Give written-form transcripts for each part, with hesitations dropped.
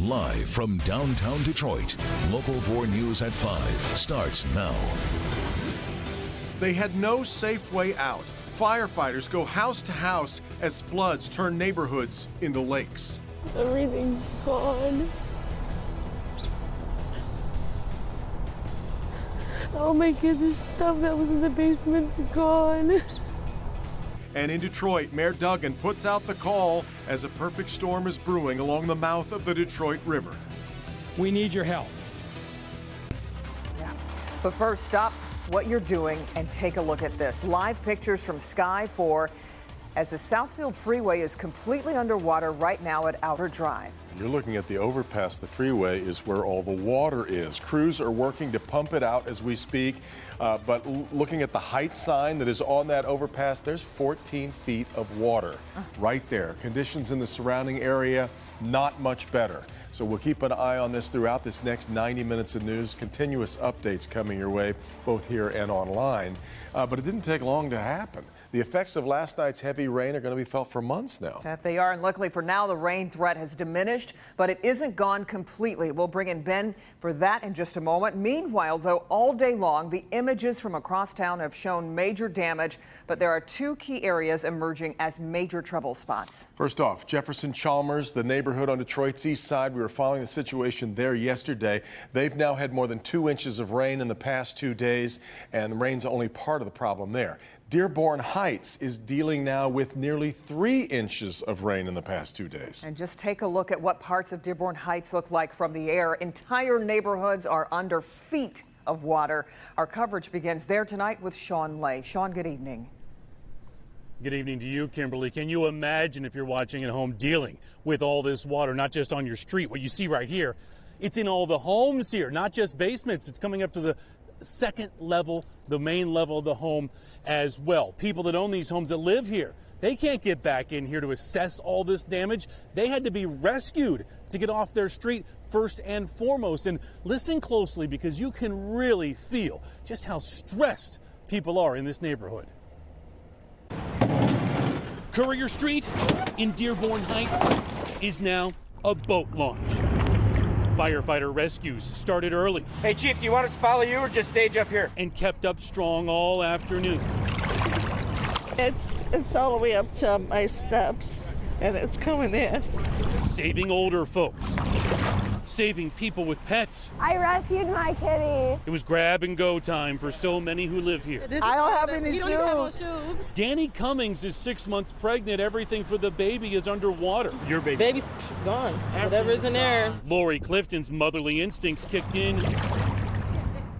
Live from downtown Detroit, Local 4 News at 5 starts now. They had no safe way out. Firefighters go house to house as floods turn neighborhoods into lakes. Everything's gone. Oh my goodness, stuff that was in the basement's gone. And in Detroit, Mayor Duggan puts out the call as a perfect storm is brewing along the mouth of the Detroit River. We need your help. Yeah. But first, stop what you're doing and take a look at this. Live pictures from Sky 4 as the Southfield Freeway is completely underwater right now at Outer Drive. You're looking at the overpass. The freeway is where all the water is. Crews are working to pump it out as we speak. But looking at the height sign that is on that overpass, there's 14 feet of water right there. Conditions in the surrounding area, not much better. So we'll keep an eye on this throughout this next 90 minutes of news. Continuous updates coming your way, both here and online. But it didn't take long to happen. The effects of last night's heavy rain are going to be felt for months now. If they are, and luckily for now, the rain threat has diminished, but it isn't gone completely. We'll bring in Ben for that in just a moment. Meanwhile, though, all day long, the images from across town have shown major damage, but there are two key areas emerging as major trouble spots. First off, Jefferson Chalmers, the neighborhood on Detroit's east side. We were following the situation there yesterday. They've now had more than 2 inches of rain in the past 2 days, and the rain's only part of the problem there. Dearborn Heights is dealing now with nearly 3 inches of rain in the past 2 days. And just take a look at what parts of Dearborn Heights look like from the air. Entire neighborhoods are under feet of water. Our coverage begins there tonight with Sean Lay. Sean, good evening. Good evening to you, Kimberly. Can you imagine, if you're watching at home, dealing with all this water, not just on your street, what you see right here? It's in all the homes here, not just basements. It's coming up to the second level, the main level of the home as well. People that own these homes that live here, they can't get back in here to assess all this damage. They had to be rescued to get off their street first and foremost. And listen closely, because you can really feel just how stressed people are in this neighborhood. Courier Street in Dearborn Heights is now a boat launch. Firefighter rescues started early. Hey, Chief, do you want us to follow you or just stage up here? And kept up strong all afternoon. It's all the way up to my steps, and it's coming in. Saving older folks. Saving people with pets. I rescued my kitty. It was grab and go time for so many who live here. I don't have any shoes. Danny Cummings is 6 months pregnant. Everything for the baby is underwater. Your baby? Baby's gone. Whatever's in there. Lori Clifton's motherly instincts kicked in.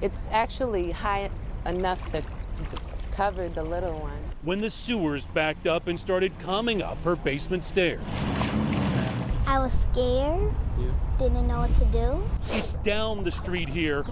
It's actually high enough to cover the little one. When the sewers backed up and started coming up her basement stairs. I was scared. Didn't know what to do. It's down the street here.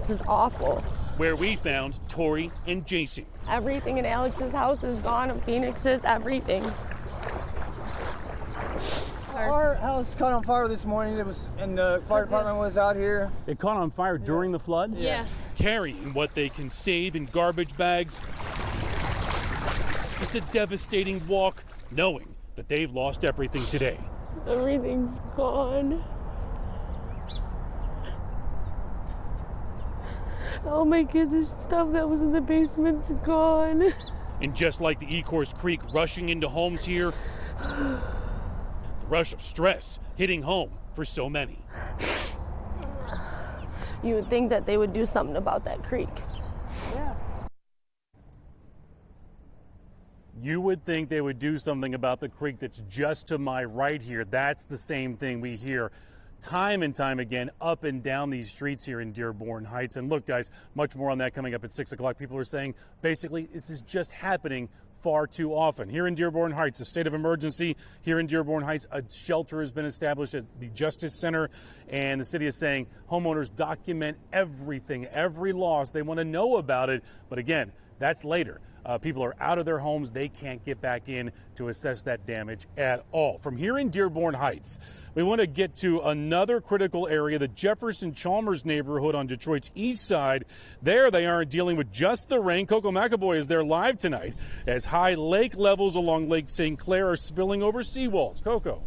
This is awful. Where we found Tori and Jason. Everything in Alex's house is gone, and Phoenix's, everything. Our house caught on fire this morning. It was, and the fire department was out here. It caught on fire during the flood? Yeah. Carrying what they can save in garbage bags. It's a devastating walk, knowing that they've lost everything today. Everything's gone. Oh my goodness, stuff that was in the basement's gone. And just like the Ecorse Creek rushing into homes here, the rush of stress hitting home for so many. You would think that they would do something about that creek. Yeah. You would think they would do something about the creek that's just to my right here. That's the same thing we hear time and time again up and down these streets here in Dearborn Heights. And look, guys, much more on that coming up at 6 o'clock. People are saying basically this is just happening far too often. Here in Dearborn Heights, a state of emergency. Here in Dearborn Heights, a shelter has been established at the Justice Center, and the city is saying homeowners document everything, every loss. They want to know about it, but again, that's later. People are out of their homes. They can't get back in to assess that damage at all. From here in Dearborn Heights, we want to get to another critical area, the Jefferson Chalmers neighborhood on Detroit's east side. There they aren't dealing with just the rain. Coco McAvoy is there live tonight as high lake levels along Lake St. Clair are spilling over seawalls. Coco.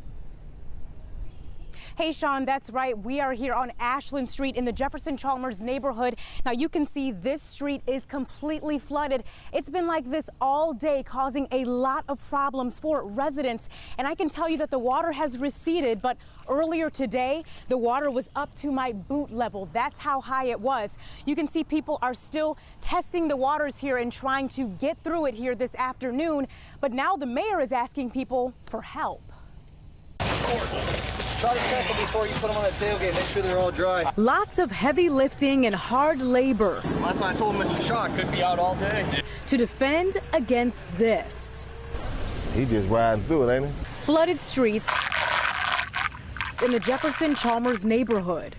Hey, Sean, that's right. We are here on Ashland Street in the Jefferson Chalmers neighborhood. Now, you can see this street is completely flooded. It's been like this all day, causing a lot of problems for residents. And I can tell you that the water has receded, but earlier today, the water was up to my boot level. That's how high it was. You can see people are still testing the waters here and trying to get through it here this afternoon. But now the mayor is asking people for help. Try to check them before you put them on that tailgate. Make sure they're all dry. Lots of heavy lifting and hard labor. Well, that's why I told Mr. Shaw I could be out all day. To defend against this. He just riding through it, ain't he? Flooded streets in the Jefferson Chalmers neighborhood.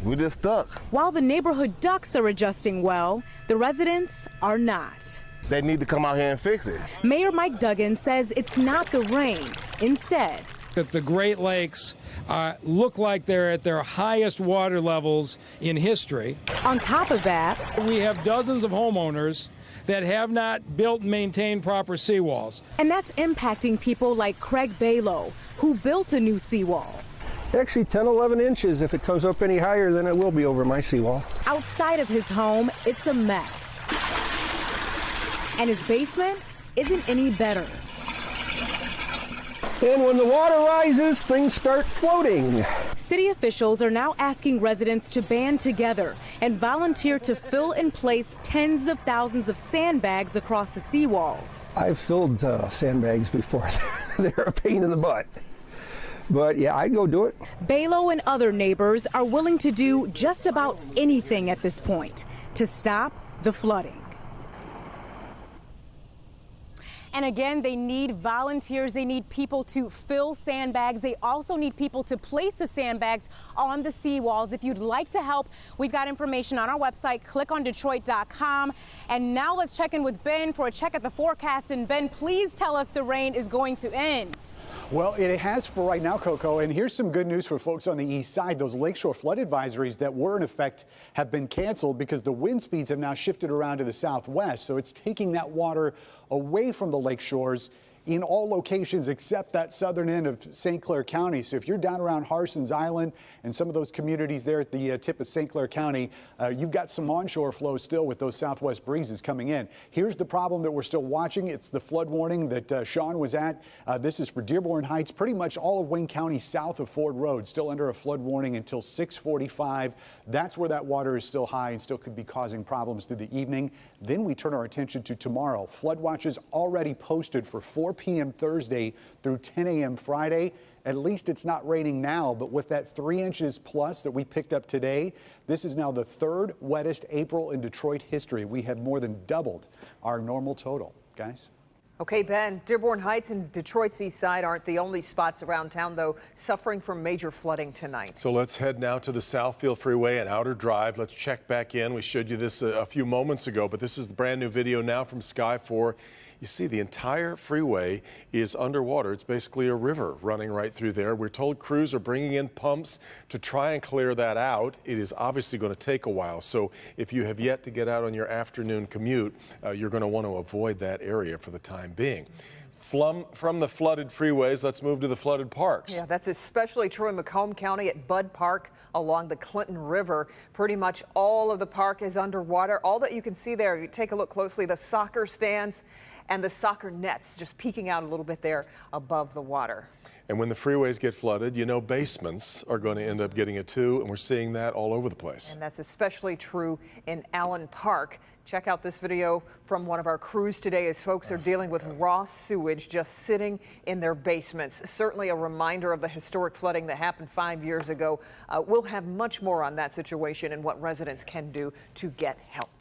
We just stuck. While the neighborhood ducks are adjusting well, the residents are not. They need to come out here and fix it. Mayor Mike Duggan says it's not the rain. Instead, that the Great Lakes look like they're at their highest water levels in history. On top of that, we have dozens of homeowners that have not built and maintained proper seawalls. And that's impacting people like Craig Balow, who built a new seawall. Actually 10, 11 inches. If it comes up any higher, then it will be over my seawall. Outside of his home, it's a mess. And his basement isn't any better. And when the water rises, things start floating. City officials are now asking residents to band together and volunteer to fill and place tens of thousands of sandbags across the seawalls. I've filled sandbags before. They're a pain in the butt. But yeah, I'd go do it. Balow and other neighbors are willing to do just about anything at this point to stop the flooding. And again, they need volunteers. They need people to fill sandbags. They also need people to place the sandbags on the seawalls. If you'd like to help, we've got information on our website, clickondetroit.com. And now let's check in with Ben for a check at the forecast. And Ben, please tell us the rain is going to end. Well, it has for right now, Coco, and here's some good news for folks on the east side. Those lakeshore flood advisories that were in effect have been canceled because the wind speeds have now shifted around to the southwest. So it's taking that water away from the lake shores in all locations except that southern end of St. Clair County. So if you're down around Harson's Island and some of those communities there at the tip of St. Clair County, you've got some onshore flow still with those southwest breezes coming in. Here's the problem that we're still watching. It's the flood warning that Sean was at. This is for Dearborn Heights, pretty much all of Wayne County south of Ford Road, still under a flood warning until 6:45. That's where that water is still high and still could be causing problems through the evening. Then we turn our attention to tomorrow. Flood watches already posted for 4 p.m. Thursday through 10 a.m. Friday. At least it's not raining now, but with that 3 inches plus that we picked up today, this is now the third wettest April in Detroit history. We have more than doubled our normal total, guys. Okay, Ben, Dearborn Heights and Detroit's east side aren't the only spots around town, though, suffering from major flooding tonight. So let's head now to the Southfield Freeway and Outer Drive. Let's check back in. We showed you this a few moments ago, but this is the brand new video now from Sky 4. You see the entire freeway is underwater. It's basically a river running right through there. We're told crews are bringing in pumps to try and clear that out. It is obviously going to take a while. So if you have yet to get out on your afternoon commute, you're going to want to avoid that area for the time being. From the flooded freeways, let's move to the flooded parks. Yeah, that's especially true in Macomb County at Budd Park along the Clinton River. Pretty much all of the park is underwater. All that you can see there, if you take a look closely, the soccer stands and the soccer nets just peeking out a little bit there above the water. And when the freeways get flooded, you know basements are going to end up getting it too, and we're seeing that all over the place. And that's especially true in Allen Park. Check out this video from one of our crews today as folks are dealing with raw sewage just sitting in their basements. Certainly a reminder of the historic flooding that happened 5 years ago. We'll have much more on that situation and what residents can do to get help.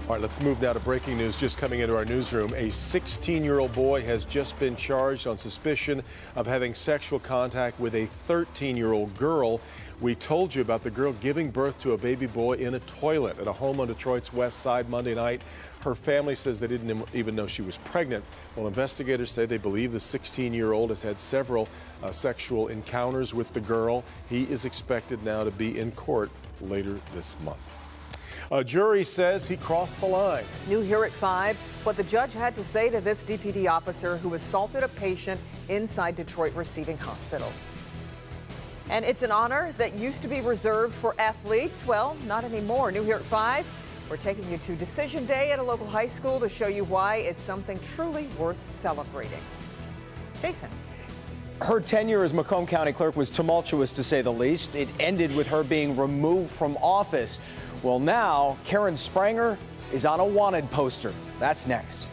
All right, let's move now to breaking news just coming into our newsroom. A 16-year-old boy has just been charged on suspicion of having sexual contact with a 13-year-old girl. We told you about the girl giving birth to a baby boy in a toilet at a home on Detroit's west side Monday night. Her family says they didn't even know she was pregnant. Well, investigators say they believe the 16-year-old has had several sexual encounters with the girl. He is expected now to be in court later this month. A jury says he crossed the line. New here at 5, what the judge had to say to this DPD officer who assaulted a patient inside Detroit Receiving Hospital. And it's an honor that used to be reserved for athletes. Well, not anymore. New here at 5, we're taking you to Decision Day at a local high school to show you why it's something truly worth celebrating. Jason. Her tenure as Macomb County Clerk was tumultuous, to say the least. It ended with her being removed from office. Well, now Karen Spranger is on a wanted poster. That's next.